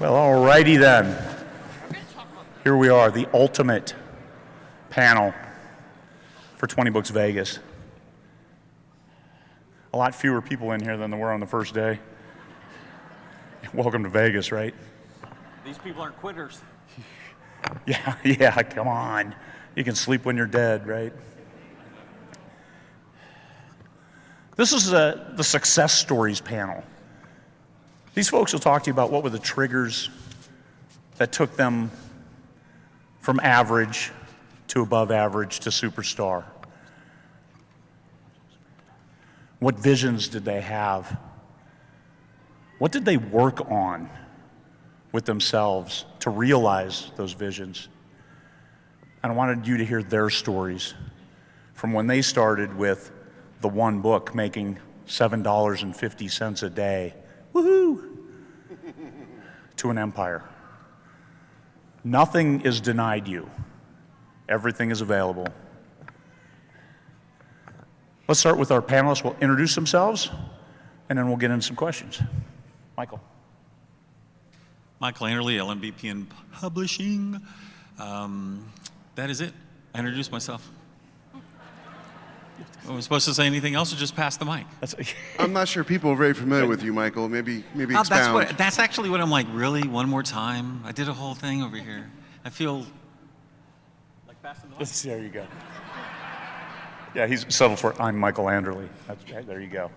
Well, alrighty then. Here we are, the ultimate panel for 20Books Vegas. A lot fewer people in here than there were on the first day. Welcome to Vegas, right? These people aren't quitters. Yeah, come on. You can sleep when you're dead, right? This is the success stories panel. These folks will talk to you about what were the triggers that took them from average to above average to superstar. What visions did they have? What did they work on with themselves to realize those visions? And I wanted you to hear their stories from when they started with the one book making $7.50 a day. Woohoo! To an empire. Nothing is denied you. Everything is available. Let's start with our panelists. We'll introduce themselves, and then we'll get into some questions. Michael. Michael Anderle, LMBPN Publishing. That is it. I introduced myself. Am I supposed to say anything else or just pass the mic? I'm not sure people are very familiar with you, Michael. Maybe expound. That's actually what I'm like, really? One more time? I did a whole thing over here. I feel like passing the mic. There you go. Yeah, he's settled for I'm Michael Anderle. There you go.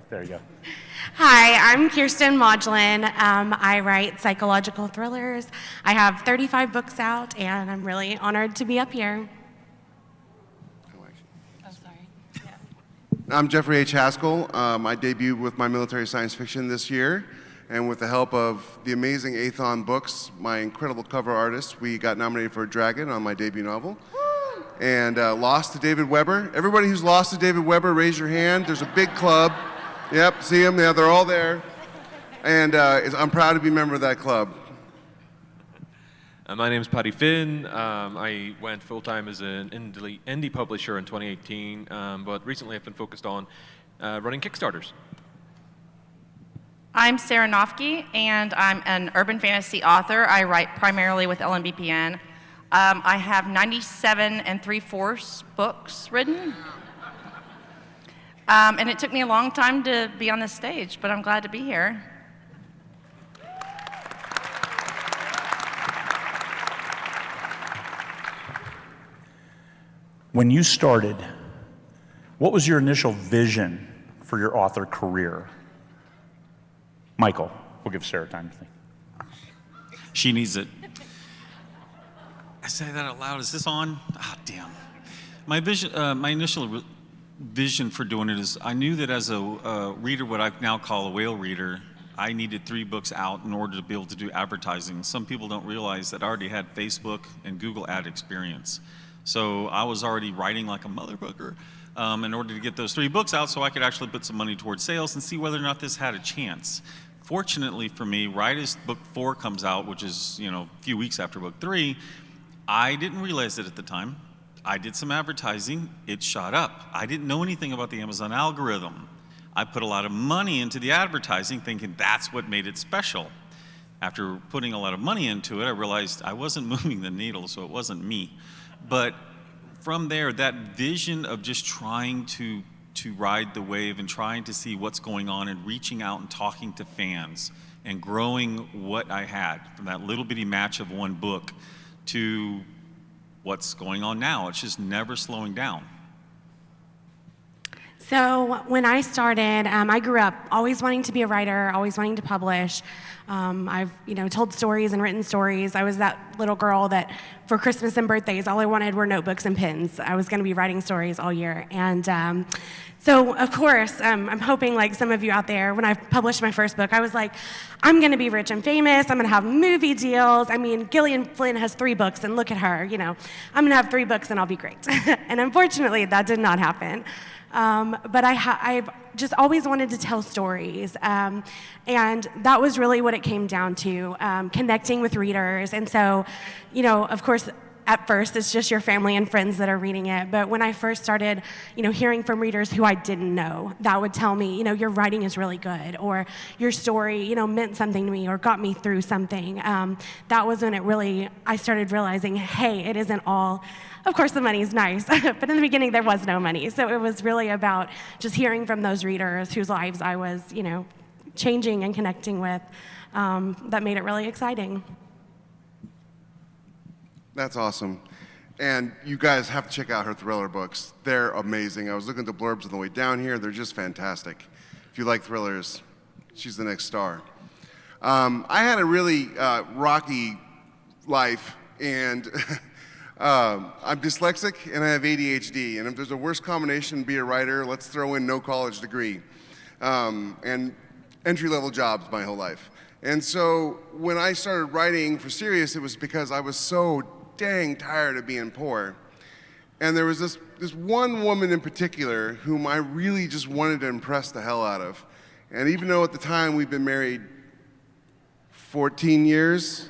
Hi, I'm Kiersten Modglin. I write psychological thrillers. I have 35 books out, and I'm really honored to be up here. I'm Jeffrey H. Haskell. I debuted with my military science fiction this year, and with the help of the amazing Athon Books, my incredible cover artist, we got nominated for a Dragon on my debut novel. And lost to David Weber. Everybody who's lost to David Weber, raise your hand. There's a big club. Yep, see them? Yeah, they're all there. And I'm proud to be a member of that club. My name is Paddy Finn. I went full-time as an indie publisher in 2018, but recently I've been focused on running Kickstarters. I'm Sarah Noffke, and I'm an urban fantasy author. I write primarily with LMBPN. I have 97 3/4 books written. And it took me a long time to be on this stage, but I'm glad to be here. When you started, what was your initial vision for your author career? Michael, we'll give Sarah time to think. She needs it. I say that out loud. Is this on? Ah, damn. My vision, my initial vision for doing it is I knew that as a reader, what I now call a whale reader, I needed 3 books out in order to be able to do advertising. Some people don't realize that I already had Facebook and Google ad experience. So I was already writing like a motherfucker in order to get those 3 books out so I could actually put some money towards sales and see whether or not this had a chance. Fortunately for me, right as book 4 comes out, which is a few weeks after book 3, I didn't realize it at the time. I did some advertising, it shot up. I didn't know anything about the Amazon algorithm. I put a lot of money into the advertising thinking that's what made it special. After putting a lot of money into it, I realized I wasn't moving the needle, so it wasn't me. But from there, that vision of just trying to ride the wave and trying to see what's going on and reaching out and talking to fans and growing what I had from that little bitty match of one book to what's going on now. It's just never slowing down. So when I started, I grew up always wanting to be a writer, always wanting to publish. I've told stories and written stories. I was that little girl that for Christmas and birthdays, all I wanted were notebooks and pens. I was going to be writing stories all year. And so, of course, I'm hoping like some of you out there, when I published my first book, I was like, I'm going to be rich and famous. I'm going to have movie deals. I mean, Gillian Flynn has 3 books, and look at her. I'm going to have 3 books, and I'll be great. And unfortunately, that did not happen. But I've just always wanted to tell stories. And that was really what it came down to, connecting with readers. And so, of course, at first it's just your family and friends that are reading it. But when I first started, hearing from readers who I didn't know, that would tell me, your writing is really good, or your story, meant something to me or got me through something. That was when I started realizing, hey, it isn't all, of course the money's nice, but in the beginning there was no money. So it was really about just hearing from those readers whose lives I was, changing and connecting with, that made it really exciting. That's awesome. And you guys have to check out her thriller books. They're amazing. I was looking at the blurbs on the way down here. They're just fantastic. If you like thrillers, she's the next star. I had a really rocky life, and I'm dyslexic and I have ADHD. And if there's a worse combination to be a writer, let's throw in no college degree and entry-level jobs my whole life. And so when I started writing for serious, it was because I was so dang tired of being poor. And there was this one woman in particular whom I really just wanted to impress the hell out of. And even though at the time we'd been married 14 years,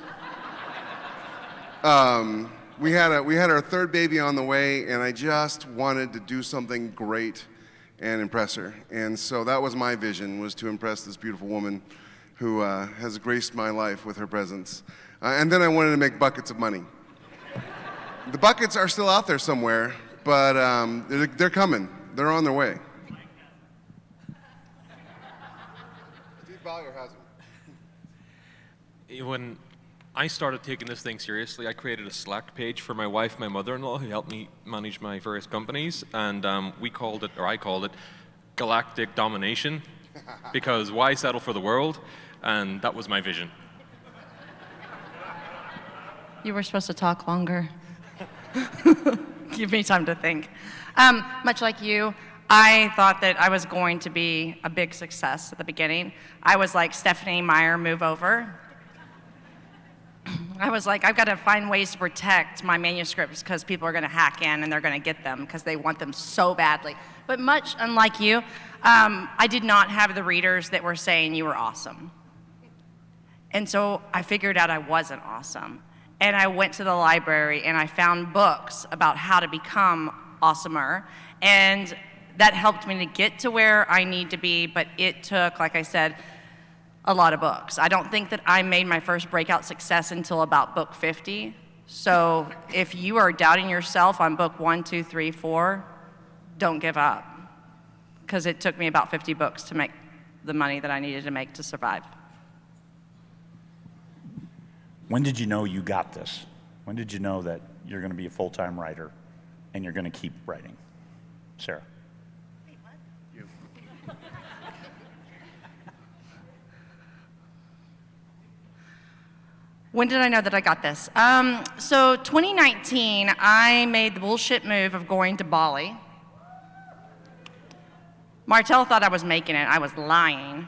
we had our third baby on the way, and I just wanted to do something great and impress her. And so that was my vision, was to impress this beautiful woman who has graced my life with her presence. And then I wanted to make buckets of money. The buckets are still out there somewhere, but they're coming. They're on their way. Steve Bowyer has them. When I started taking this thing seriously, I created a Slack page for my wife, my mother-in-law, who helped me manage my various companies, and I called it Galactic Domination, because why settle for the world? And that was my vision. You were supposed to talk longer. Give me time to think. Much like you, I thought that I was going to be a big success at the beginning. I was like Stephanie Meyer, move over. I was like, I've got to find ways to protect my manuscripts because people are going to hack in and they're going to get them because they want them so badly. But much unlike you, I did not have the readers that were saying you were awesome. And so I figured out I wasn't awesome. And I went to the library and I found books about how to become awesomer. And that helped me to get to where I need to be, but it took, like I said, a lot of books. I don't think that I made my first breakout success until about book 50. So if you are doubting yourself on book 1, 2, 3, 4, don't give up. Because it took me about 50 books to make the money that I needed to make to survive. When did you know you got this? When did you know that you're going to be a full-time writer and you're going to keep writing? Sarah. Wait, what? You. When did I know that I got this? So 2019, I made the bullshit move of going to Bali. Martelle thought I was making it. I was lying.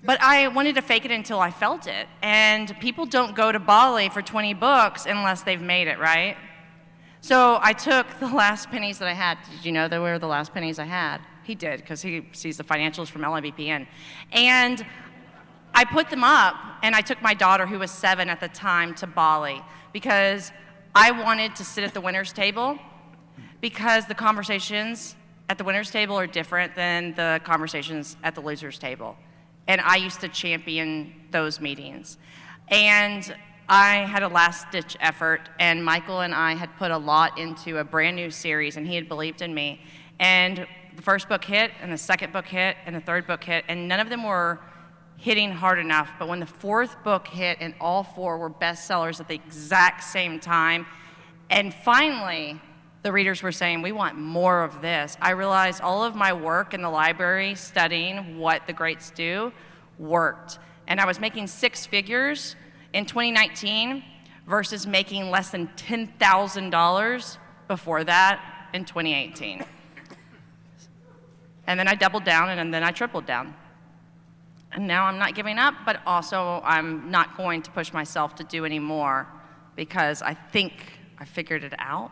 But I wanted to fake it until I felt it. And people don't go to Bali for 20 books unless they've made it, right? So I took the last pennies that I had. Did you know they were the last pennies I had? He did, because he sees the financials from LMBPN. And I put them up, and I took my daughter, who was 7 at the time, to Bali, because I wanted to sit at the winner's table, because the conversations at the winner's table are different than the conversations at the loser's table. And I used to champion those meetings. And I had a last-ditch effort, and Michael and I had put a lot into a brand new series, and he had believed in me. And the first book hit, and the second book hit, and the third book hit, and none of them were hitting hard enough. But when the fourth book hit, and all 4 were bestsellers at the exact same time, and finally, the readers were saying, we want more of this, I realized all of my work in the library studying what the greats do worked. And I was making 6 figures in 2019 versus making less than $10,000 before that in 2018. And then I doubled down, and then I tripled down. And now I'm not giving up, but also I'm not going to push myself to do any more because I think I figured it out.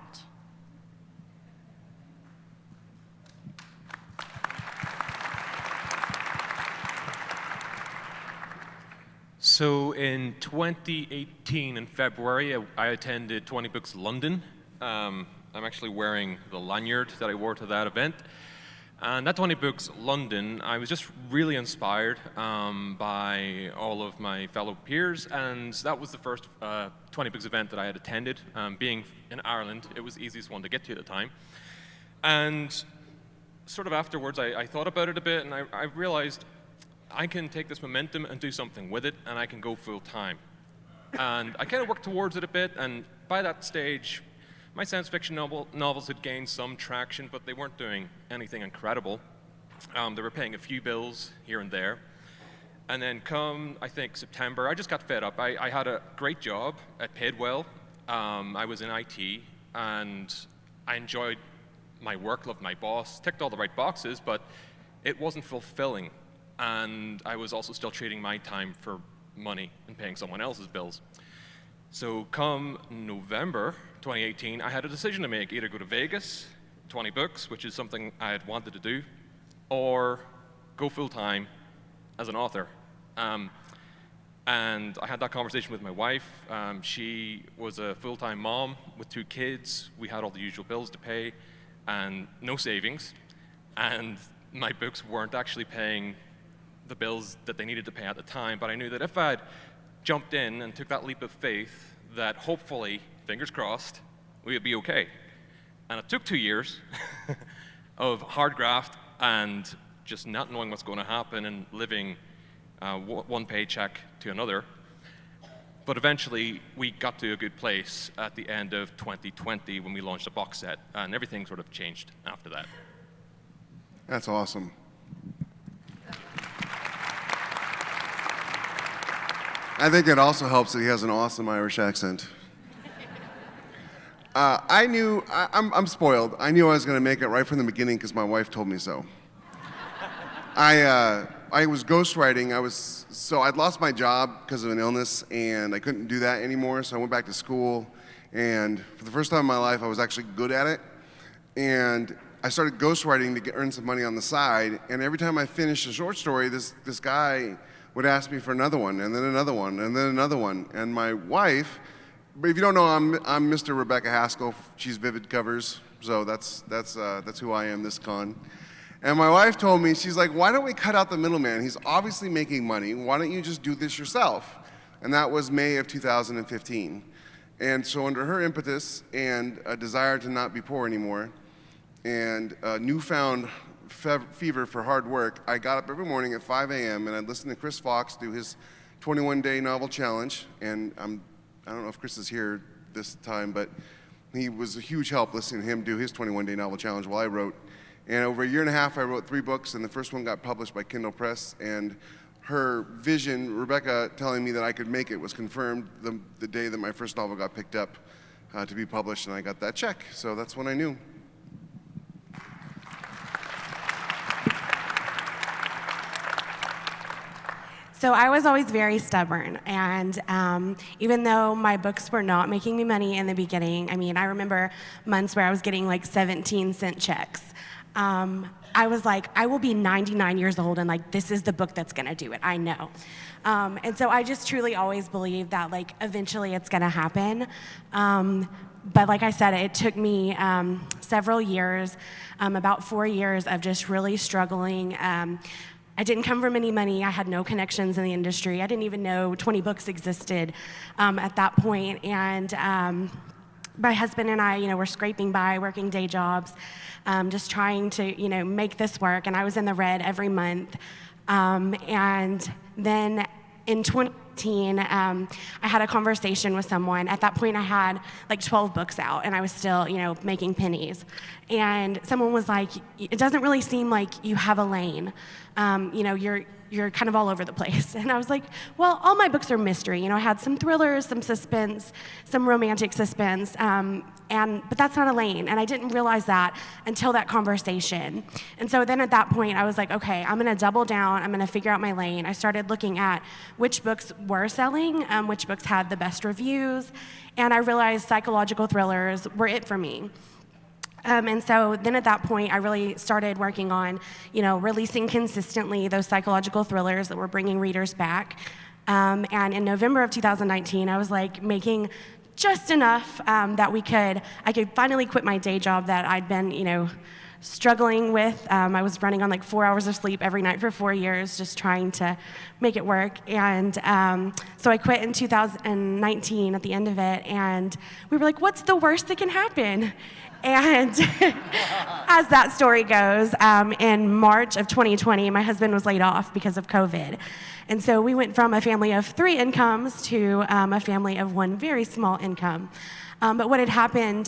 So in 2018, in February, I attended 20Books London. I'm actually wearing the lanyard that I wore to that event. And at 20Books London, I was just really inspired by all of my fellow peers, and that was the first 20Books event that I had attended. Being in Ireland, it was the easiest one to get to at the time. And sort of afterwards, I thought about it a bit, and I realized I can take this momentum and do something with it, and I can go full time. And I kind of worked towards it a bit, and by that stage, my science fiction novels had gained some traction, but they weren't doing anything incredible. They were paying a few bills here and there. And then come, I think, September, I just got fed up. I had a great job, it paid well. I was in IT, and I enjoyed my work, loved my boss, ticked all the right boxes, but it wasn't fulfilling. And I was also still trading my time for money and paying someone else's bills. So come November 2018, I had a decision to make, either go to Vegas, 20Books, which is something I had wanted to do, or go full-time as an author. And I had that conversation with my wife. She was a full-time mom with 2 kids. We had all the usual bills to pay and no savings. And my books weren't actually paying the bills that they needed to pay at the time, but I knew that if I'd jumped in and took that leap of faith, that hopefully, fingers crossed, we would be okay. And it took 2 years of hard graft and just not knowing what's going to happen and living one paycheck to another. But eventually, we got to a good place at the end of 2020 when we launched a box set, and everything sort of changed after that. That's awesome. I think it also helps that he has an awesome Irish accent. I'm spoiled. I knew I was going to make it right from the beginning because my wife told me so. I was ghostwriting. I'd lost my job because of an illness, and I couldn't do that anymore, so I went back to school, and for the first time in my life, I was actually good at it, and I started ghostwriting to earn some money on the side, and every time I finished a short story, this guy would ask me for another one, and then another one, and then another one. And my wife, but if you don't know, I'm Mr. Rebecca Haskell. She's Vivid Covers, so that's who I am this con. And my wife told me, she's like, why don't we cut out the middleman? He's obviously making money. Why don't you just do this yourself? And that was May of 2015. And so under her impetus and a desire to not be poor anymore, and a newfound fever for hard work, I got up every morning at 5 a.m. and I'd listen to Chris Fox do his 21-day novel challenge. And I don't know if Chris is here this time, but he was a huge help listening to him do his 21-day novel challenge while I wrote. And over a year and a half, I wrote 3 books, and the first one got published by Kindle Press. And her vision, Rebecca telling me that I could make it, was confirmed the day that my first novel got picked up to be published, and I got that check. So that's when I knew. So I was always very stubborn, and even though my books were not making me money in the beginning, I mean, I remember months where I was getting like 17-cent checks. I was like, I will be 99 years old, and like, this is the book that's gonna do it, I know. And so I just truly always believed that like, eventually it's gonna happen. But like I said, it took me several years, about 4 years of just really struggling. I didn't come from any money. I had no connections in the industry. I didn't even know 20Books existed at that point. And my husband and I, were scraping by, working day jobs, just trying to, make this work. And I was in the red every month. And then in 2018, I had a conversation with someone. At that point, I had like 12 books out, and I was still, making pennies. And someone was like, it doesn't really seem like you have a lane. You're kind of all over the place. And I was like, well, all my books are mystery. I had some thrillers, some suspense, some romantic suspense, but that's not a lane. And I didn't realize that until that conversation. And so then at that point, I was like, okay, I'm gonna double down. I'm gonna figure out my lane. I started looking at which books were selling, which books had the best reviews, and I realized psychological thrillers were it for me. And so then at that point, I really started working on, releasing consistently those psychological thrillers that were bringing readers back. And in November of 2019, I was like making just enough that I could finally quit my day job that I'd been, struggling with. I was running on like 4 hours of sleep every night for 4 years, just trying to make it work. And so I quit in 2019 at the end of it, and we were like, what's the worst that can happen? And as that story goes, in March of 2020, my husband was laid off because of COVID. And so we went from a family of 3 incomes to a family of 1 very small income. But what had happened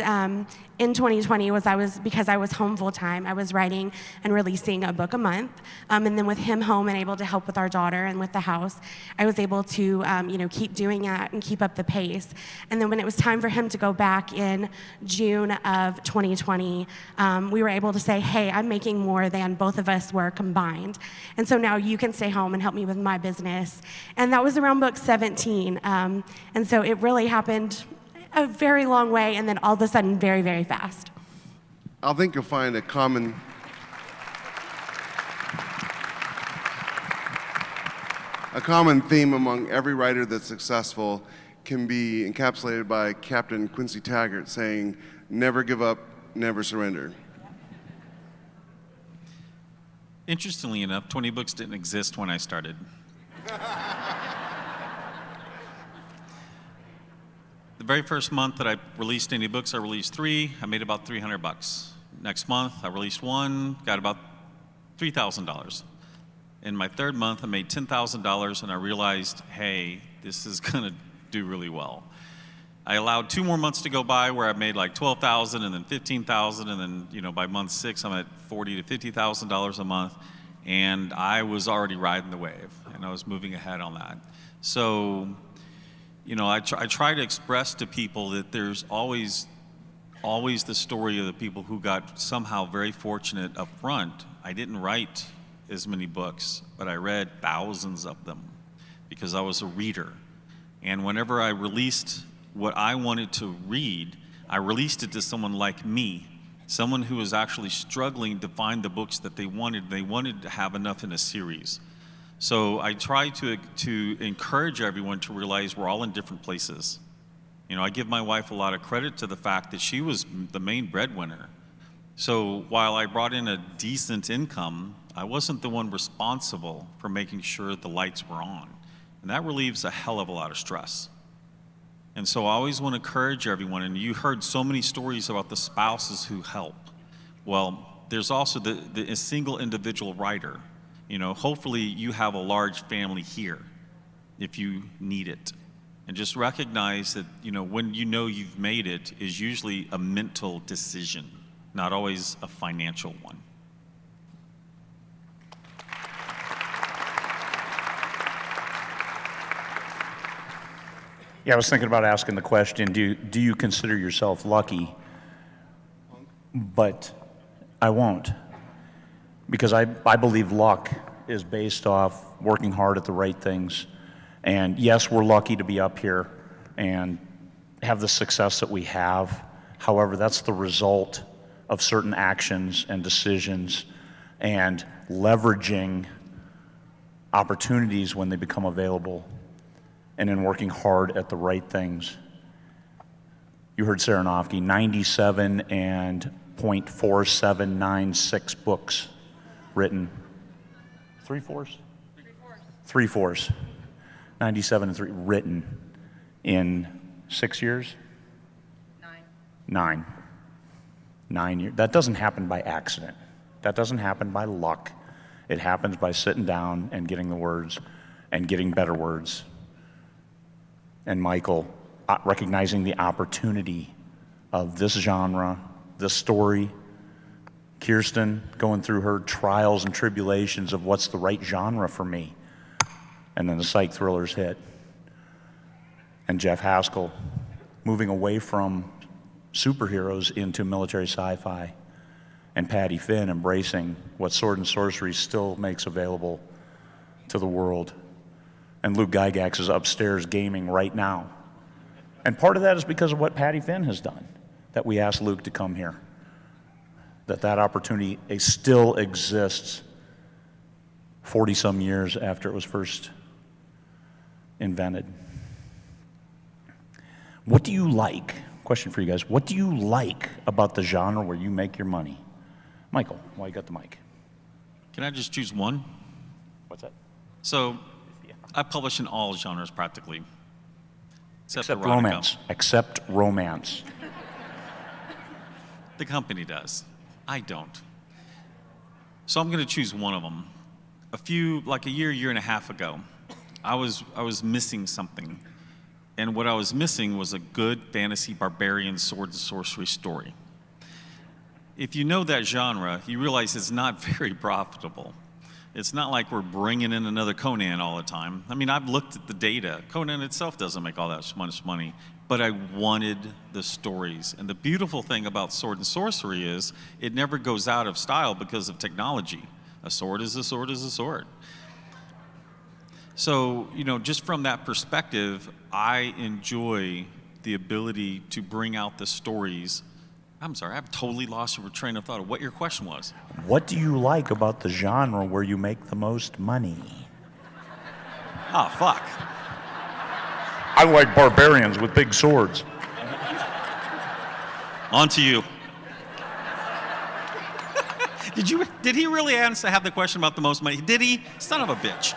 in 2020 was because I was home full time, I was writing and releasing a book a month. And then with him home and able to help with our daughter and with the house, I was able to keep doing that and keep up the pace. And then when it was time for him to go back in June of 2020, we were able to say, hey, I'm making more than both of us were combined. And so now you can stay home and help me with my business. And that was around book 17. And so it really happened a very long way, and then all of a sudden, very, very fast. I think you'll find a common theme among every writer that's successful can be encapsulated by Captain Quincy Taggart saying, never give up, never surrender. Interestingly enough, 20Books didn't exist when I started. The very first month that I released any books, I released 3. I made about $300. Next month, I released 1, got about $3,000. In my 3rd month, I made $10,000, and I realized, hey, this is going to do really well. I allowed 2 more months to go by where I made like $12,000 and then $15,000, and then by month 6, I'm at $40,000 to $50,000 a month, and I was already riding the wave, and I was moving ahead on that. So, I try to express to people that there's always the story of the people who got somehow very fortunate up front. I didn't write as many books, but I read thousands of them because I was a reader. And whenever I released what I wanted to read, I released it to someone like me, someone who was actually struggling to find the books that they wanted. They wanted to have enough in a series. So I try to encourage everyone to realize we're all in different places. I give my wife a lot of credit to the fact that she was the main breadwinner. So while I brought in a decent income, I wasn't the one responsible for making sure the lights were on. And that relieves a hell of a lot of stress. And so I always want to encourage everyone, and you heard so many stories about the spouses who help. Well, there's also the single individual writer. Hopefully you have a large family here if you need it. And just recognize that, when you've made it is usually a mental decision, not always a financial one. Yeah, I was thinking about asking the question, do you consider yourself lucky? But I won't. Because I believe luck is based off working hard at the right things. And yes, we're lucky to be up here and have the success that we have. However, that's the result of certain actions and decisions and leveraging opportunities when they become available and in working hard at the right things. You heard Sarah Noffke, 97.4796 books written. 3/4? 3/4. 97 and 3 written in 6 years? 9 years. That doesn't happen by accident. That doesn't happen by luck. It happens by sitting down and getting the words and getting better words. And Michael, recognizing the opportunity of this genre, this story, Kiersten going through her trials and tribulations of what's the right genre for me. And then the psych thrillers hit. And Jeff Haskell moving away from superheroes into military sci-fi. And Paddy Finn embracing what sword and sorcery still makes available to the world. And Luke Gygax is upstairs gaming right now. And part of that is because of what Paddy Finn has done, that we asked Luke to come here. That opportunity still exists 40-some years after it was first invented. What do you like? Question for you guys. What do you like about the genre where you make your money? Michael, why you got the mic? Can I just choose one? What's that? So I publish in all genres practically. Except Except erotica. romance. Except romance. The company does. I don't. So I'm going to choose one of them. Like a year and a half ago, I was missing something. And what I was missing was a good fantasy barbarian sword and sorcery story. If you know that genre, you realize it's not very profitable. It's not like we're bringing in another Conan all the time. I mean, I've looked at the data. Conan itself doesn't make all that much money, but I wanted the stories. And the beautiful thing about sword and sorcery is it never goes out of style because of technology. A sword is a sword is a sword. So, just from that perspective, I enjoy the ability to bring out the stories. I'm sorry, I've totally lost your train of thought of what your question was. What do you like about the genre where you make the most money? Oh, fuck. I like barbarians with big swords. On to you. Did he really have the question about the most money? Did he? Son of a bitch.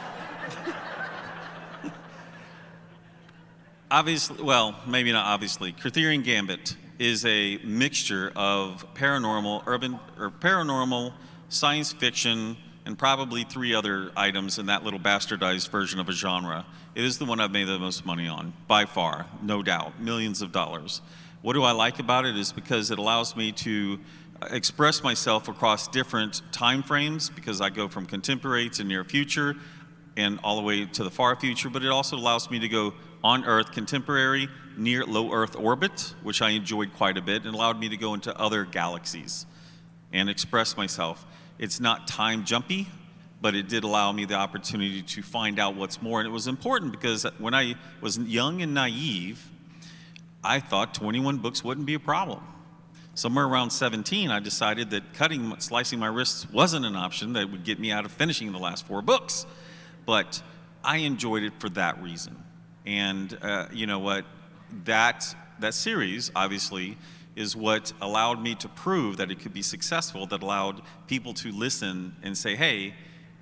Obviously, well, maybe not obviously. Kiersten Gambit is a mixture of paranormal, science fiction, and probably 3 other items in that little bastardized version of a genre. It is the one I've made the most money on, by far, no doubt, millions of dollars. What do I like about it is because it allows me to express myself across different time frames, because I go from contemporary to near future and all the way to the far future, but it also allows me to go on Earth, contemporary, near low Earth orbit, which I enjoyed quite a bit, and allowed me to go into other galaxies and express myself. It's not time jumpy, but it did allow me the opportunity to find out what's more. And it was important because when I was young and naive, I thought 21 books wouldn't be a problem. Somewhere around 17, I decided that slicing my wrists wasn't an option that would get me out of finishing the last 4 books. But I enjoyed it for that reason. And you know what? That series, obviously, is what allowed me to prove that it could be successful, that allowed people to listen and say, hey,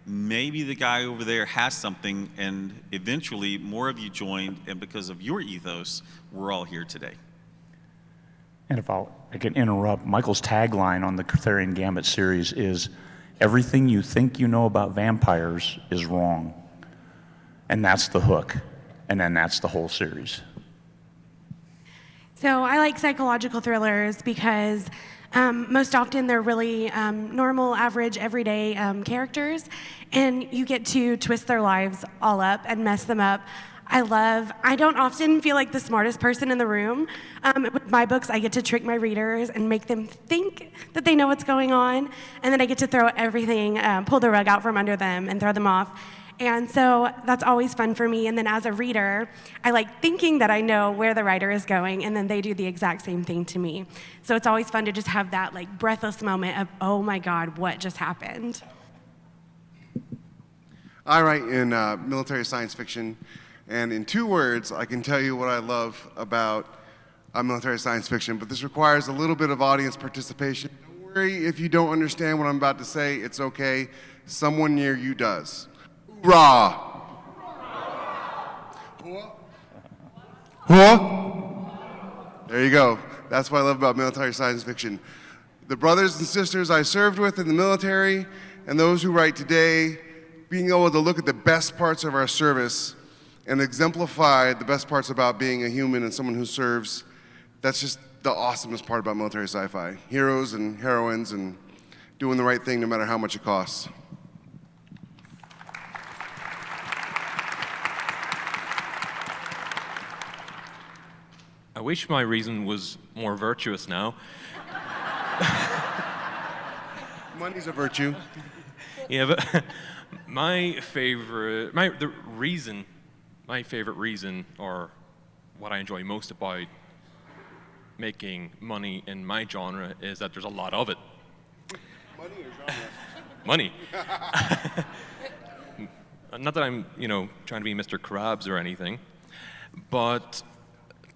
maybe the guy over there has something, and eventually more of you joined, and because of your ethos, we're all here today. And if I can interrupt, Michael's tagline on the Kiersten Gambit series is, everything you think you know about vampires is wrong. And that's the hook. And then that's the whole series. So I like psychological thrillers because most often they're really normal, average, everyday characters, and you get to twist their lives all up and mess them up. I don't often feel like the smartest person in the room. With my books, I get to trick my readers and make them think that they know what's going on, and then I get to throw everything, pull the rug out from under them and throw them off. And so that's always fun for me. And then as a reader, I like thinking that I know where the writer is going, and then they do the exact same thing to me. So it's always fun to just have that like breathless moment of, oh my God, what just happened? I write in military science fiction, and in 2 words, I can tell you what I love about military science fiction, but this requires a little bit of audience participation. Don't worry if you don't understand what I'm about to say, it's okay. Someone near you does. Hoorah! There you go. That's what I love about military science fiction. The brothers and sisters I served with in the military, and those who write today, being able to look at the best parts of our service and exemplify the best parts about being a human and someone who serves, that's just the awesomest part about military sci-fi. Heroes and heroines and doing the right thing no matter how much it costs. I wish my reason was more virtuous now. Money's a virtue. Yeah, but my favorite reason, or what I enjoy most about making money in my genre, is that there's a lot of it. Money or genre? Money. not that I'm, trying to be Mr. Krabs or anything, but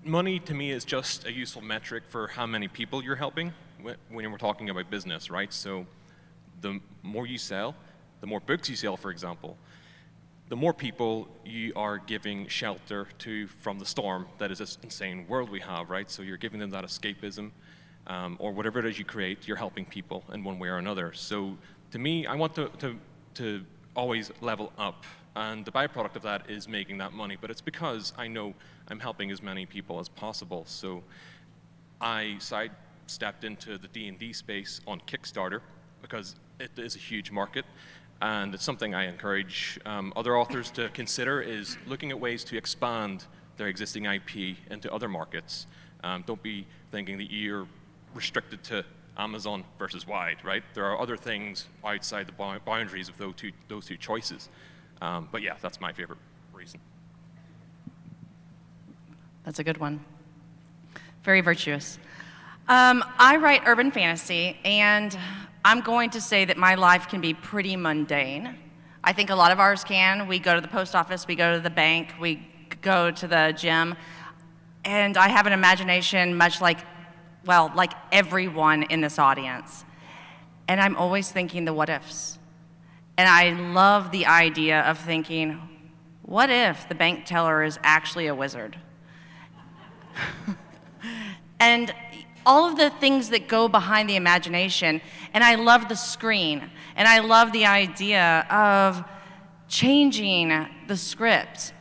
money to me is just a useful metric for how many people you're helping when we're talking about business, right? So the more you sell, the more books you sell, for example, the more people you are giving shelter to from the storm that is this insane world we have, right? So you're giving them that escapism, or whatever it is you create, you're helping people in one way or another. So to me, I want to always level up, and the byproduct of that is making that money, but it's because I know I'm helping as many people as possible. So I sidestepped into the D&D space on Kickstarter because it is a huge market. And it's something I encourage other authors to consider, is looking at ways to expand their existing IP into other markets. Don't be thinking that you're restricted to Amazon versus wide, right? There are other things outside the boundaries of those two choices. But yeah, that's my favorite reason. That's a good one. Very virtuous. I write urban fantasy, and I'm going to say that my life can be pretty mundane. I think a lot of ours can. We go to the post office, we go to the bank, we go to the gym, and I have an imagination much like everyone in this audience. And I'm always thinking the what ifs. And I love the idea of thinking, what if the bank teller is actually a wizard? And all of the things that go behind the imagination. And I love the screen. And I love the idea of changing the script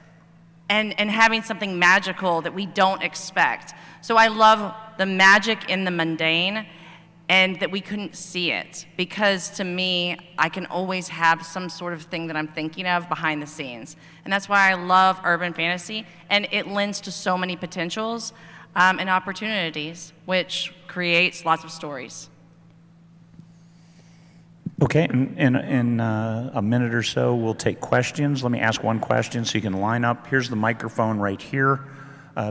and having something magical that we don't expect. So I love the magic in the mundane, and that we couldn't see it. Because to me, I can always have some sort of thing that I'm thinking of behind the scenes. And that's why I love urban fantasy, and it lends to so many potentials and opportunities, which creates lots of stories. Okay, in a minute or so, we'll take questions. Let me ask one question so you can line up. Here's the microphone right here.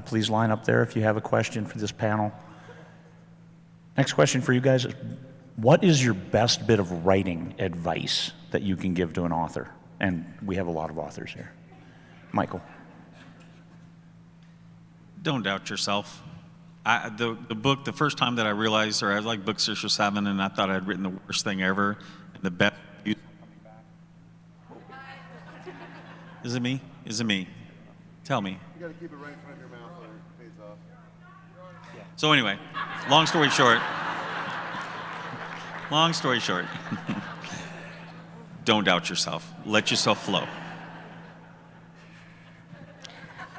Please line up there if you have a question for this panel. Next question for you guys is, what is your best bit of writing advice that you can give to an author? And we have a lot of authors here. Michael. Don't doubt yourself. The book, the first time that I realized, or I was like book 6 or 7, and I thought I'd written the worst thing ever, and the best. Is it me? Is it me? Tell me. You gotta keep it right in front of your mouth or it fades off. So anyway, long story short. Long story short. Don't doubt yourself. Let yourself flow.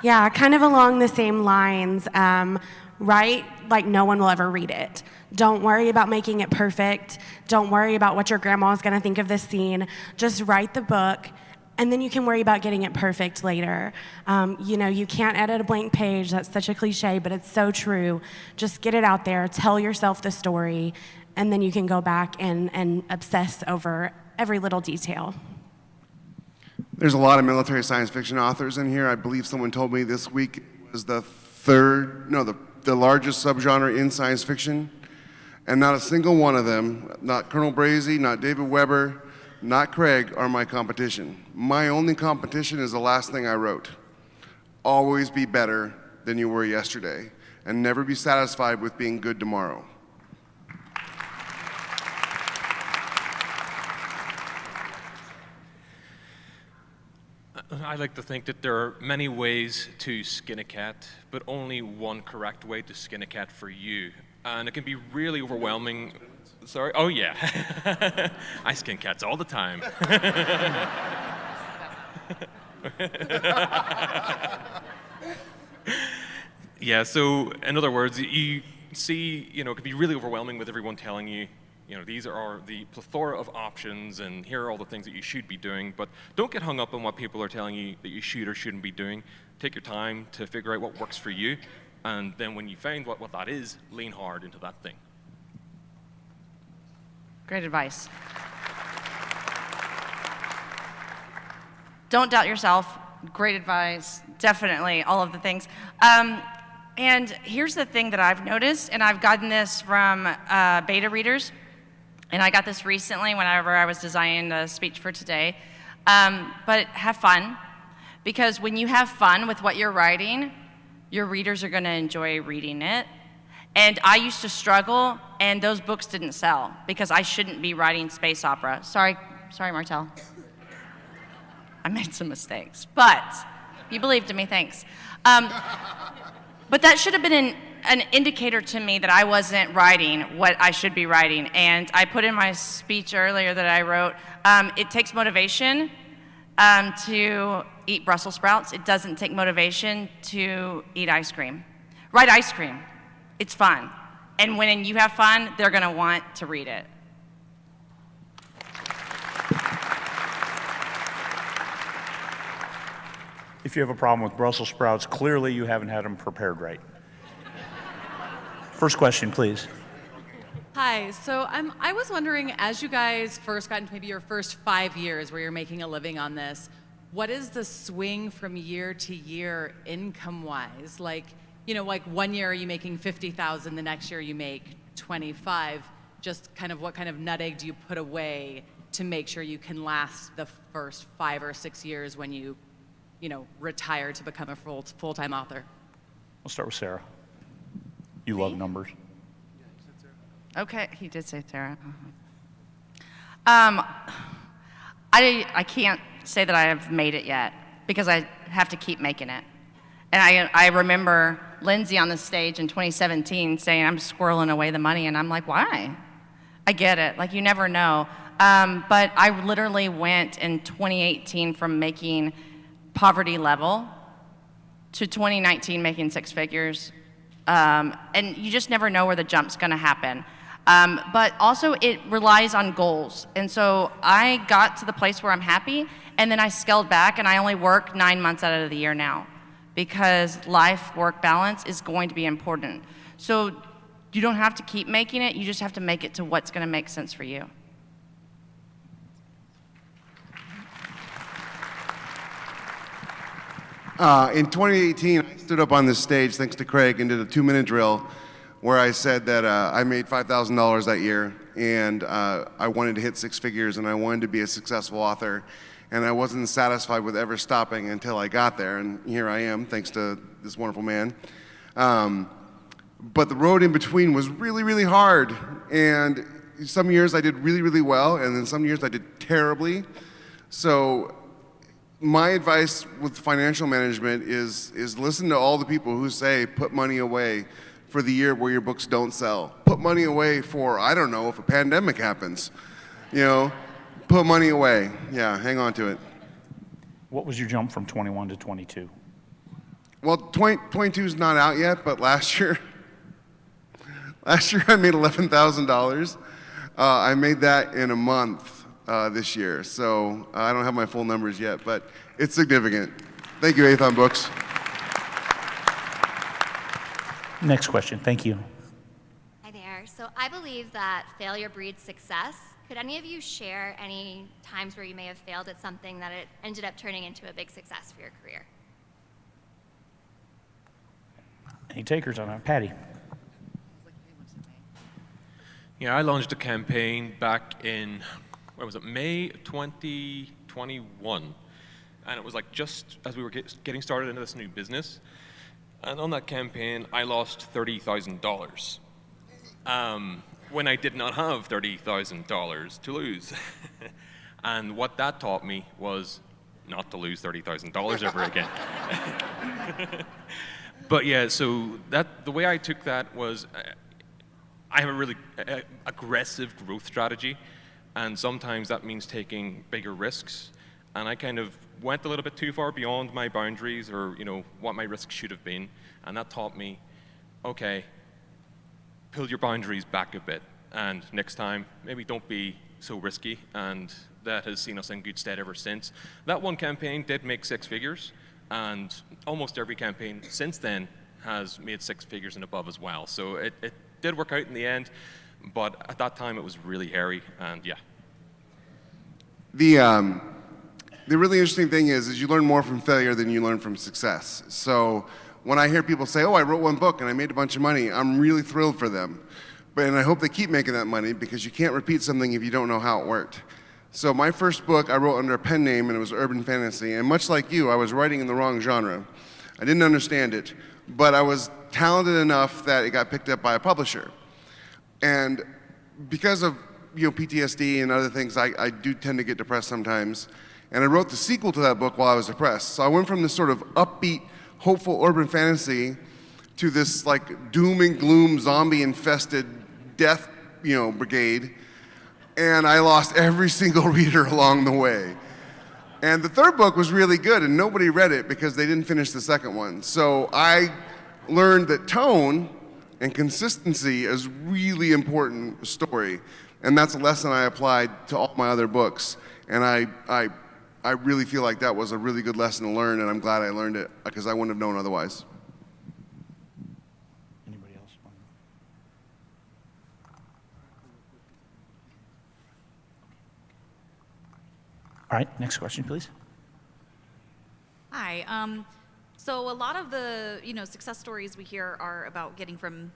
Yeah, kind of along the same lines. Write like no one will ever read it. Don't worry about making it perfect. Don't worry about what your grandma is going to think of this scene. Just write the book, and then you can worry about getting it perfect later. You can't edit a blank page. That's such a cliche, but it's so true. Just get it out there. Tell yourself the story, and then you can go back and obsess over every little detail. There's a lot of military science fiction authors in here. I believe someone told me this week was the largest subgenre in science fiction. And not a single one of them, not Colonel Brazy, not David Weber, not Craig, are my competition. My only competition is the last thing I wrote. Always be better than you were yesterday, and never be satisfied with being good tomorrow. I like to think that there are many ways to skin a cat, but only one correct way to skin a cat for you. And it can be really overwhelming. Sorry? Oh, yeah. I skin cats all the time. Yeah, so in other words, you see, it can be really overwhelming with everyone telling you, these are the plethora of options, and here are all the things that you should be doing. But don't get hung up on what people are telling you that you should or shouldn't be doing. Take your time to figure out what works for you. And then when you find what that is, lean hard into that thing. Great advice. Don't doubt yourself. Great advice. Definitely, all of the things. And here's the thing that I've noticed, and I've gotten this from beta readers, and I got this recently whenever I was designing the speech for today. But have fun, because when you have fun with what you're writing, your readers are going to enjoy reading it. And I used to struggle, and those books didn't sell because I shouldn't be writing space opera. Sorry, Martelle. I made some mistakes, but you believed in me, thanks. But that should have been an indicator to me that I wasn't writing what I should be writing. And I put in my speech earlier that I wrote, it takes motivation to eat Brussels sprouts. It doesn't take motivation to eat ice cream. Write ice cream. It's fun. And when you have fun, they're going to want to read it. If you have a problem with Brussels sprouts, clearly you haven't had them prepared right. First question, please. Hi, so I was wondering, as you guys first got into maybe your first 5 years where you're making a living on this, what is the swing from year to year income-wise? Like 1 year are you making 50,000, the next year you make 25. Just kind of what kind of nut egg do you put away to make sure you can last the first 5 or 6 years when you retire to become a full-time author? We'll start with Sarah. You love numbers. Okay, he did say Sarah. I can't say that I have made it yet because I have to keep making it. And I remember Lindsay on the stage in 2017 saying, I'm squirreling away the money, and I'm like, why? I get it, like you never know. But I literally went in 2018 from making poverty level to 2019 making 6 figures. And you just never know where the jump's gonna happen. But also it relies on goals. And so I got to the place where I'm happy, and then I scaled back, and I only work 9 months out of the year now because life-work balance is going to be important. So you don't have to keep making it, you just have to make it to what's gonna make sense for you. In 2018, I stood up on this stage, thanks to Craig, and did a 2-minute drill where I said that I made $5,000 that year, and I wanted to hit 6 figures, and I wanted to be a successful author, and I wasn't satisfied with ever stopping until I got there, and here I am, thanks to this wonderful man. But the road in between was really, really hard, and some years I did really, really well, and then some years I did terribly. So my advice with financial management is listen to all the people who say put money away for the year where your books don't sell. Put money away for, I don't know, if a pandemic happens. Put money away. Yeah, hang on to it. What was your jump from 21 to 22? Well, 22 is not out yet, but last year I made $11,000. I made that in a month this year, so I don't have my full numbers yet, but it's significant. Thank you, 20Books. Next question, thank you. Hi there. So I believe that failure breeds success. Could any of you share any times where you may have failed at something that it ended up turning into a big success for your career? Any takers on that? Paddy. Yeah, I launched a campaign back in, May 2021. And it was like just as we were getting started into this new business. And on that campaign, I lost $30,000 when I did not have $30,000 to lose. And what that taught me was not to lose $30,000 ever again. But yeah, so the way I took that was I have a really aggressive growth strategy, and sometimes that means taking bigger risks. And I kind of went a little bit too far beyond my boundaries or what my risks should have been, and that taught me, okay, pull your boundaries back a bit, and next time maybe don't be so risky, and that has seen us in good stead ever since. That one campaign did make 6 figures, and almost every campaign since then has made 6 figures and above as well. So it did work out in the end, but at that time it was really hairy, and yeah. The really interesting thing is you learn more from failure than you learn from success. So when I hear people say, oh, I wrote 1 book and I made a bunch of money, I'm really thrilled for them. And I hope they keep making that money because you can't repeat something if you don't know how it worked. So my first book I wrote under a pen name, and it was urban fantasy. And much like you, I was writing in the wrong genre. I didn't understand it, but I was talented enough that it got picked up by a publisher. And because of PTSD and other things, I do tend to get depressed sometimes. And I wrote the sequel to that book while I was depressed. So I went from this sort of upbeat, hopeful urban fantasy to this like doom and gloom, zombie-infested death, brigade. And I lost every single reader along the way. And the third book was really good, and nobody read it because they didn't finish the second one. So I learned that tone and consistency is really important with story. And that's a lesson I applied to all my other books. And I really feel like that was a really good lesson to learn, and I'm glad I learned it because I wouldn't have known otherwise. Anybody else? All right, next question, please. Hi. So a lot of the success stories we hear are about getting from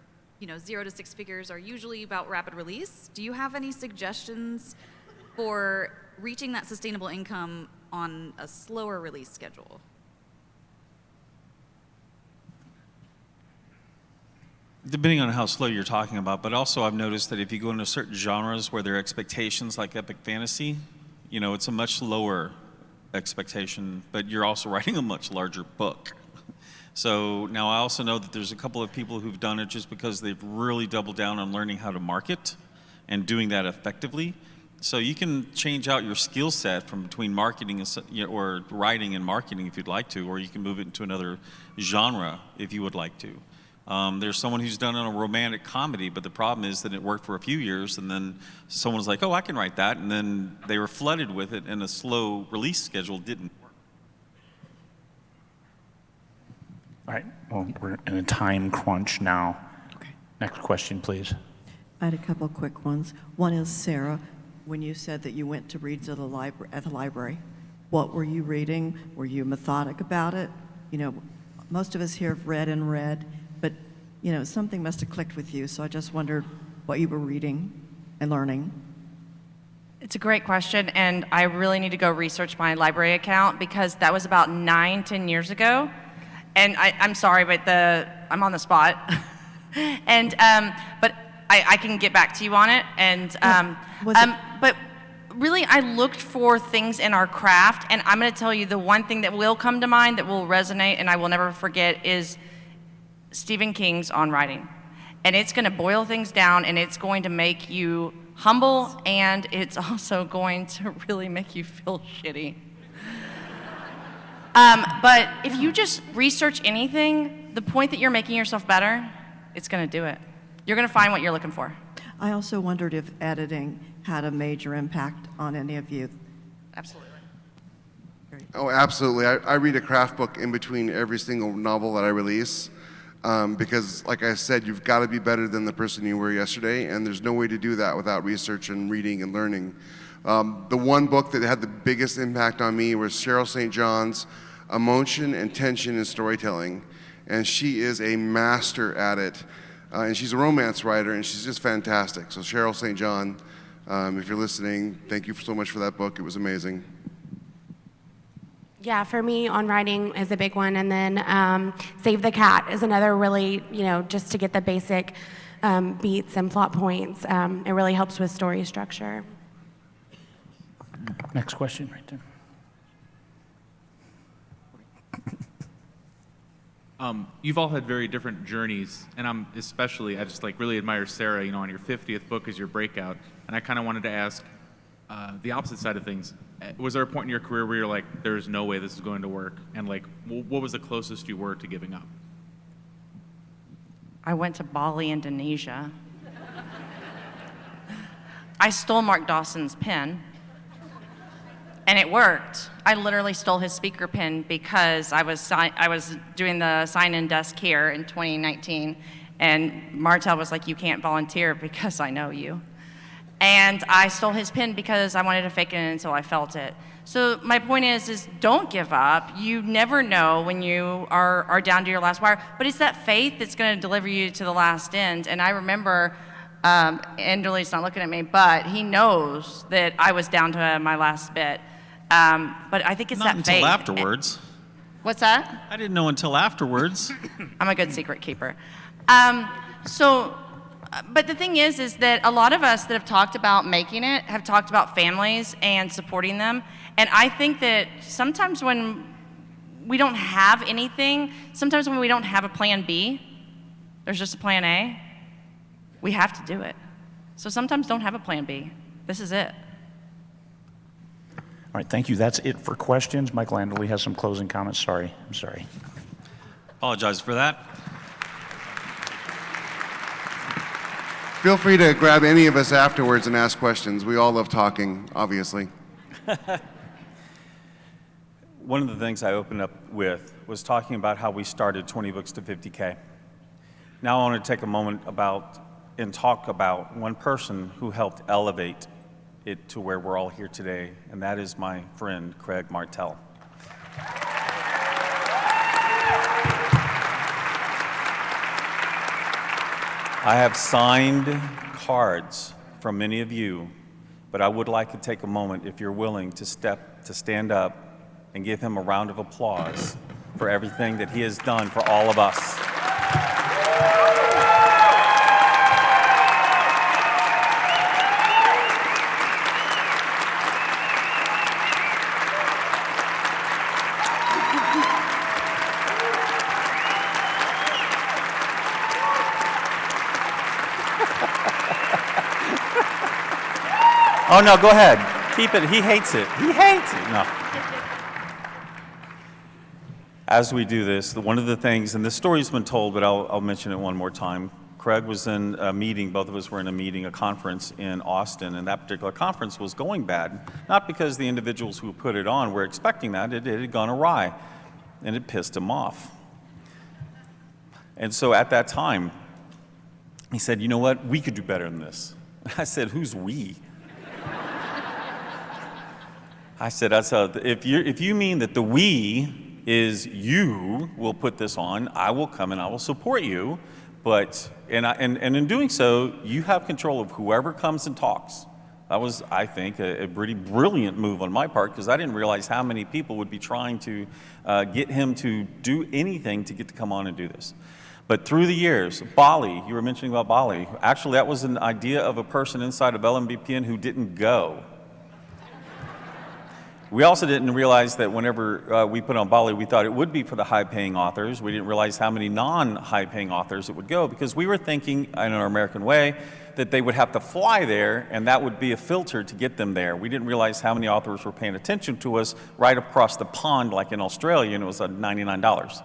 0 to 6 figures are usually about rapid release. Do you have any suggestions for reaching that sustainable income on a slower release schedule? Depending on how slow you're talking about, but also I've noticed that if you go into certain genres where there are expectations like epic fantasy, it's a much lower expectation, but you're also writing a much larger book. So now I also know that there's a couple of people who've done it just because they've really doubled down on learning how to market and doing that effectively. So you can change out your skill set from between marketing or writing and marketing if you'd like to, or you can move it into another genre if you would like to. There's someone who's done a romantic comedy, but the problem is that it worked for a few years, and then someone's like, oh, I can write that, and then they were flooded with it, and a slow release schedule didn't work. All right, well, we're in a time crunch now. Okay. Next question, please. I had a couple of quick ones. One is, Sarah, when you said that you went to read at the library, what were you reading? Were you methodic about it? Most of us here have read and read, but something must have clicked with you, so I just wondered what you were reading and learning. It's a great question, and I really need to go research my library account because that was about 9-10 years ago. And I'm sorry, but I'm on the spot. And but I can get back to you on it. And but really, I looked for things in our craft, and I'm going to tell you the one thing that will come to mind that will resonate, and I will never forget is Stephen King's On Writing. And it's going to boil things down, and it's going to make you humble, and it's also going to really make you feel shitty. But if you just research anything, the point that you're making yourself better, it's going to do it. You're going to find what you're looking for. I also wondered if editing had a major impact on any of you. Absolutely. Oh, absolutely. I read a craft book in between every single novel that I release because, like I said, you've got to be better than the person you were yesterday, and there's no way to do that without research and reading and learning. The one book that had the biggest impact on me was Cheryl St. John's Emotion and Tension in Storytelling, and she is a master at it. And she's a romance writer, and she's just fantastic. So Cheryl St. John, if you're listening, thank you so much for that book. It was amazing. Yeah, for me, On Writing is a big one, and then Save the Cat is another really, just to get the basic beats and plot points. It really helps with story structure. Next question, right there. You've all had very different journeys, and I just really admire Sarah, on your 50th book is your breakout, and I kind of wanted to ask the opposite side of things. Was there a point in your career where you're like, there's no way this is going to work, and what was the closest you were to giving up? I went to Bali, Indonesia. I stole Mark Dawson's pen. And it worked. I literally stole his speaker pen because I was doing the sign-in desk here in 2019, and Martelle was like, you can't volunteer because I know you. And I stole his pen because I wanted to fake it until I felt it. So my point is don't give up. You never know when you are down to your last wire, but it's that faith that's gonna deliver you to the last end. And I remember Anderle's not looking at me, but he knows that I was down to my last bit. But I think it's Not that until faith. afterwards. What's that? I didn't know until afterwards. I'm a good secret keeper. But the thing is that a lot of us that have talked about making it have talked about families and supporting them. And I think that sometimes when we don't have anything, sometimes when we don't have a plan B, there's just a plan A, we have to do it. So sometimes don't have a plan B. This is it. All right, thank you. That's it for questions. Michael Anderle has some closing comments. Sorry, I'm sorry. Apologize for that. Feel free to grab any of us afterwards and ask questions. We all love talking, obviously. One of the things I opened up with was talking about how we started 20 Books to 50K. Now I want to take a moment and talk about one person who helped elevate it to where we're all here today, and that is my friend, Craig Martelle. I have signed cards from many of you, but I would like to take a moment, if you're willing, to stand up and give him a round of applause for everything that he has done for all of us. Oh, no, go ahead. Keep it. He hates it. He hates it. No. As we do this, one of the things, and the story's been told, but I'll mention it one more time. Craig was in a meeting, both of us were in a meeting, a conference in Austin, and that particular conference was going bad, not because the individuals who put it on were expecting that, it had gone awry, and it pissed him off. And so at that time, he said, you know what, we could do better than this. I said, who's we? I said, if you mean that the we is you will put this on, I will come and I will support you, but, and in doing so, you have control of whoever comes and talks. That was, I think, a pretty brilliant move on my part, because I didn't realize how many people would be trying to get him to do anything to get to come on and do this. But through the years, Bali, you were mentioning about Bali, actually that was an idea of a person inside of LMBPN who didn't go. We also didn't realize that whenever we put on Bali, we thought it would be for the high-paying authors. We didn't realize how many non-high-paying authors it would go, because we were thinking, in our American way, that they would have to fly there, and that would be a filter to get them there. We didn't realize how many authors were paying attention to us right across the pond, like in Australia, and it was $99.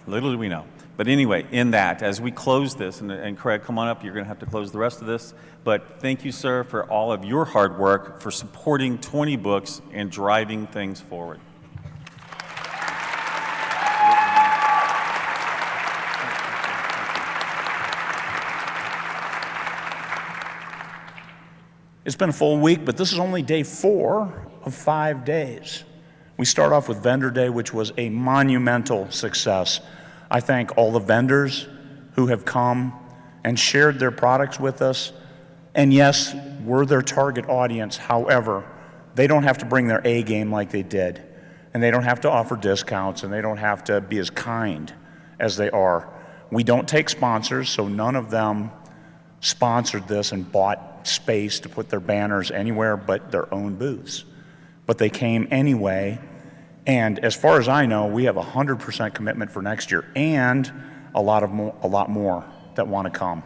Little do we know. But anyway, in that, as we close this, and Craig, come on up, you're going to have to close the rest of this. But thank you, sir, for all of your hard work, for supporting 20 Books and driving things forward. It's been a full week, but this is only day 4 of 5 days. We start off with Vendor Day, which was a monumental success. I thank all the vendors who have come and shared their products with us. And yes, we're their target audience. However, they don't have to bring their A game like they did. And they don't have to offer discounts, and they don't have to be as kind as they are. We don't take sponsors, so none of them sponsored this and bought space to put their banners anywhere but their own booths. But they came anyway. And as far as I know, we have 100% commitment for next year, and a lot more that want to come.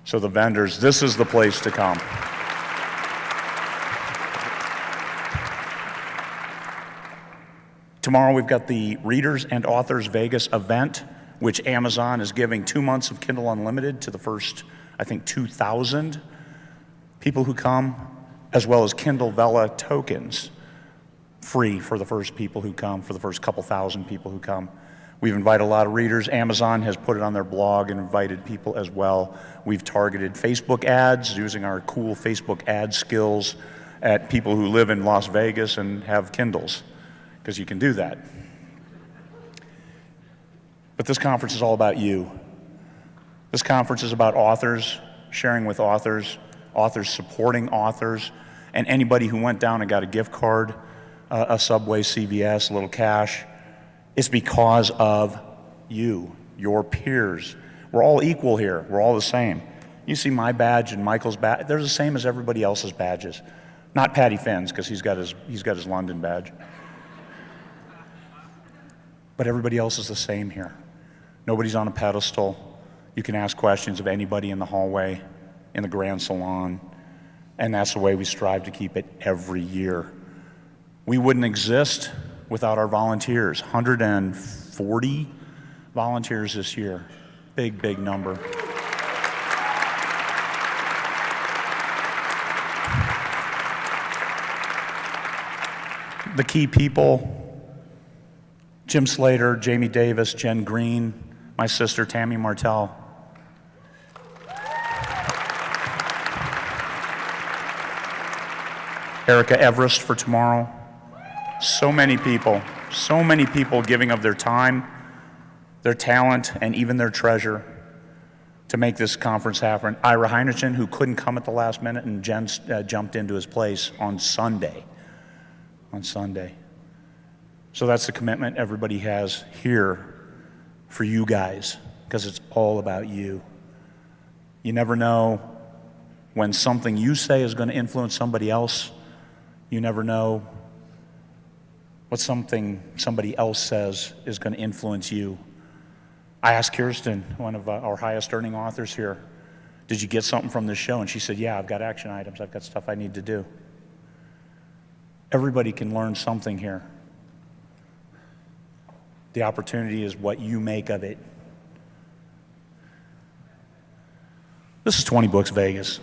So the vendors, this is the place to come. Tomorrow we've got the Readers and Authors Vegas event, which Amazon is giving 2 months of Kindle Unlimited to the first, I think, 2,000 people who come, as well as Kindle Vella tokens, free for the first people who come, for the first couple thousand people who come. We've invited a lot of readers. Amazon has put it on their blog and invited people as well. We've targeted Facebook ads using our cool Facebook ad skills at people who live in Las Vegas and have Kindles, because you can do that. But this conference is all about you. This conference is about authors, sharing with authors, authors supporting authors, and anybody who went down and got a gift card, a Subway, CVS, a little cash. It's because of you, your peers. We're all equal here. We're all the same. You see my badge and Michael's badge, they're the same as everybody else's badges. Not Paddy Finn's, because he's got his London badge. But everybody else is the same here. Nobody's on a pedestal. You can ask questions of anybody in the hallway, in the grand salon, and that's the way we strive to keep it every year. We wouldn't exist without our volunteers. 140 volunteers this year. Big, big number. The key people: Jim Slater, Jamie Davis, Jen Green, my sister Tammy Martelle. Erica Everest for tomorrow. So many people giving of their time, their talent, and even their treasure to make this conference happen. Ira Heinrichsen, who couldn't come at the last minute, and Jen jumped into his place on Sunday. So that's the commitment everybody has here for you guys, because it's all about you. You never know when something you say is going to influence somebody else. You never know what something somebody else says is going to influence you. I asked Kiersten, one of our highest earning authors here, did you get something from this show? And she said, yeah, I've got action items. I've got stuff I need to do. Everybody can learn something here. The opportunity is what you make of it. This is 20 Books Vegas.